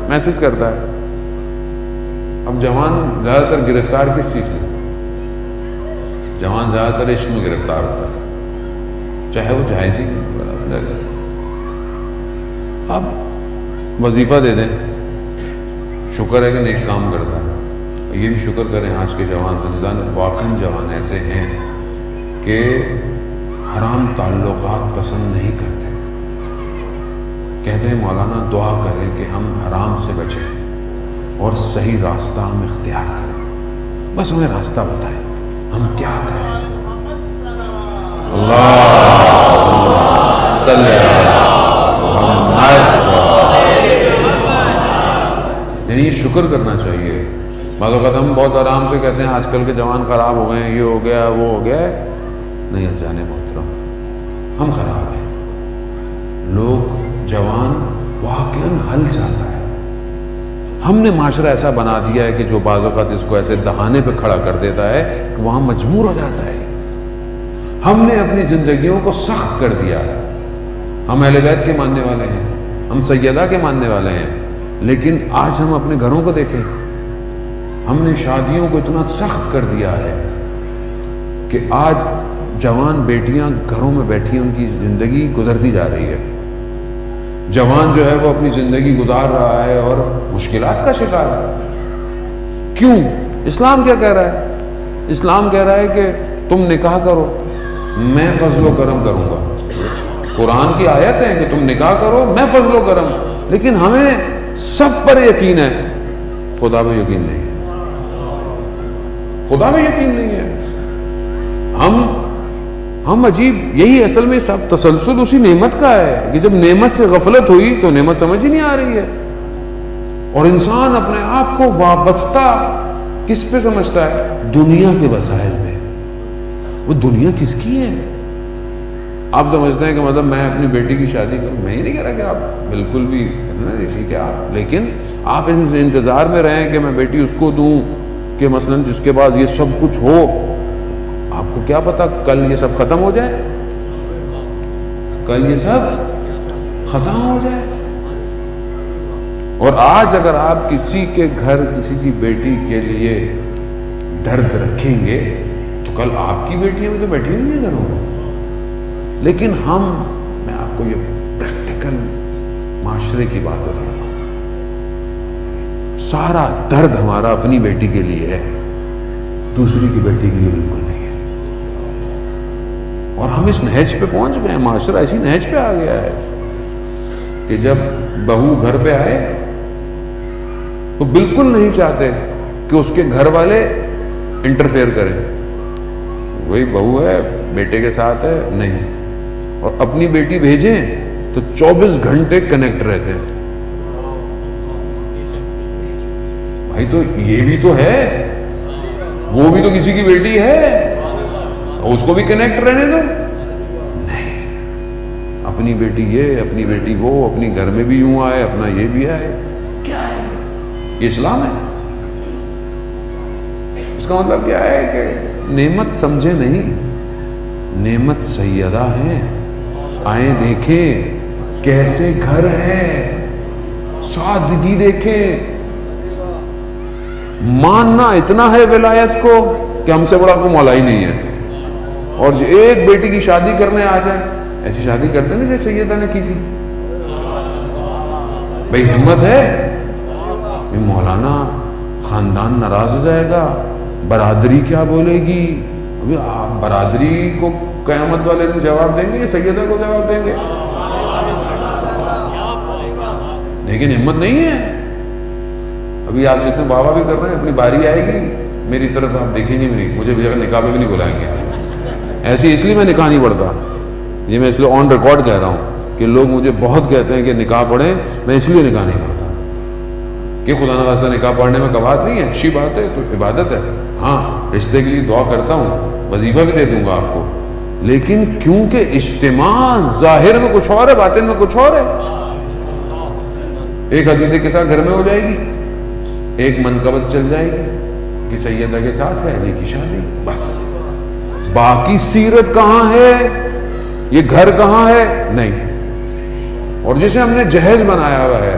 Message کرتا ہے. اب جوان زیادہ تر گرفتار کس چیز میں؟ جوان زیادہ تر عشق میں گرفتار ہوتا ہے، چاہے وہ جائز ہی. اب وظیفہ دے دیں، شکر ہے کہ نیک کام کرتا ہے. یہ بھی شکر کریں آج کے جوان واقعی جوان ایسے ہیں کہ حرام تعلقات پسند نہیں کرتے. کہتے ہیں مولانا دعا کریں کہ ہم حرام سے بچیں اور صحیح راستہ ہم اختیار کریں، بس ہمیں راستہ بتائیں ہم کیا کریں. اللہ صلی یعنی یہ شکر کرنا چاہیے. بعض اوقات ہم بہت آرام سے کہتے ہیں آج کل کے جوان خراب ہو گئے ہیں، یہ ہو گیا وہ ہو گیا ہے. نہیں عزیزان محترم، ہم خراب ہیں. لوگ جوان واقعاً حل چاہتا ہے. ہم نے معاشرہ ایسا بنا دیا ہے کہ جو بعض اوقات اس کو ایسے دہانے پہ کھڑا کر دیتا ہے کہ وہاں مجبور ہو جاتا ہے. ہم نے اپنی زندگیوں کو سخت کر دیا ہے. ہم اہل بیت کے ماننے والے ہیں، ہم سیدہ کے ماننے والے ہیں، لیکن آج ہم اپنے گھروں کو دیکھیں. ہم نے شادیوں کو اتنا سخت کر دیا ہے کہ آج جوان بیٹیاں گھروں میں بیٹھی ہیں، ان کی زندگی گزرتی جا رہی ہے. جوان جو ہے وہ اپنی زندگی گزار رہا ہے اور مشکلات کا شکار ہے. کیوں؟ اسلام کیا کہہ رہا ہے؟ اسلام کہہ رہا ہے کہ تم نکاح کرو، میں فضل و کرم کروں گا. قرآن کی آیت ہے کہ تم نکاح کرو، میں فضل و کرم. لیکن ہمیں سب پر یقین ہے، خدا پہ یقین نہیں ہے. خدا میں یقین نہیں ہے. ہم عجیب، یہی اصل میں سب تسلسل اسی نعمت کا ہے کہ جب نعمت سے غفلت ہوئی تو نعمت سمجھ ہی نہیں آ رہی ہے، اور انسان اپنے آپ کو وابستہ کس پہ سمجھتا ہے؟ دنیا کے وسائل میں. وہ دنیا کس کی ہے؟ آپ سمجھتے ہیں کہ مطلب میں اپنی بیٹی کی شادی کروں. میں ہی نہیں کہہ رہا کہ آپ بالکل بھی ٹھیک ہے آپ، لیکن آپ اس انتظار میں رہیں کہ میں بیٹی اس کو دوں کہ مثلاً جس کے بعد یہ سب کچھ ہو. آپ کو کیا پتا کل یہ سب ختم ہو جائے، کل یہ سب ختم ہو جائے. اور آج اگر آپ کسی کے گھر کسی کی بیٹی کے لیے درد رکھیں گے تو کل آپ کی بیٹیاں بھی تو بیٹھی ہوئی ہیں گھروں میں. لیکن میں آپ کو یہ پریکٹیکل معاشرے کی بات بتا رہا ہوں، سارا درد ہمارا اپنی بیٹی کے لیے ہے، دوسری کی بیٹی کے لیے بالکل نہیں ہے. اور ہم اس نہج پہ پہنچ گئے ہیں، معاشرہ ایسی نہج پہ آ گیا ہے کہ جب بہو گھر پہ آئے تو بالکل نہیں چاہتے کہ اس کے گھر والے انٹرفیئر کریں. وہی بہو ہے، بیٹے کے ساتھ ہے، نہیں. اور اپنی بیٹی بھیجیں تو 24 گھنٹے کنیکٹ رہتے ہیں. بھائی تو یہ بھی تو ہے، وہ بھی تو کسی کی بیٹی ہے، اس کو بھی کنیکٹ رہنے دو. نہیں، اپنی بیٹی یہ، اپنی بیٹی وہ، اپنی گھر میں بھی یوں آئے، اپنا یہ بھی آئے. کیا ہے یہ؟ اسلام ہے؟ اس کا مطلب کیا ہے کہ نعمت سمجھے نہیں، نعمت سیدہ ہے. آئیں دیکھیں کیسے گھر ہے، سادگی دیکھیں. ماننا اتنا ہے ولایت کو کہ ہم سے بڑا کوئی مولا ہی نہیں ہے. اور جو ایک بیٹی کی شادی کرنے آ جائے، ایسی شادی کرتے نا جیسے سیدہ نے کی تھی. بھائی ہمت ہے؟ مولانا خاندان ناراض ہو جائے گا، برادری کیا بولے گی. ابھی آپ برادری کو قیامت والے دن جواب دیں گے یا سیدہ کو جواب دیں گے؟ لیکن ہمت نہیں ہے. ابھی آپ جتنے بابا بھی کر رہے ہیں، اپنی باری آئے گی میری طرف آپ دیکھیں گے مجھے بھی نکاح پہ بھی نہیں بلائیں گے. ایسی اس لیے میں نکاح نہیں پڑھتا. یہ میں اس لیے آن ریکارڈ کہہ رہا ہوں کہ لوگ مجھے بہت کہتے ہیں کہ نکاح پڑھیں، میں اس لیے نکاح نہیں پڑھتا کہ خدا نخواستہ نکاح پڑھنے میں کباہت نہیں ہے، اچھی بات ہے، تو عبادت ہے. ہاں رشتے کے لیے دعا کرتا ہوں، وظیفہ بھی دے دوں گا آپ کو، لیکن کیونکہ اجتماع ظاہر میں کچھ اور ہے، باطن میں کچھ اور ہے. ایک حدیث کے ساتھ گھر میں ہو جائے گی، ایک منقبت چل جائے گی کہ سیدہ کے ساتھ ہے علی کی شادی، بس. باقی سیرت کہاں ہے، یہ گھر کہاں ہے؟ نہیں. اور جسے ہم نے جہیز بنایا ہوا ہے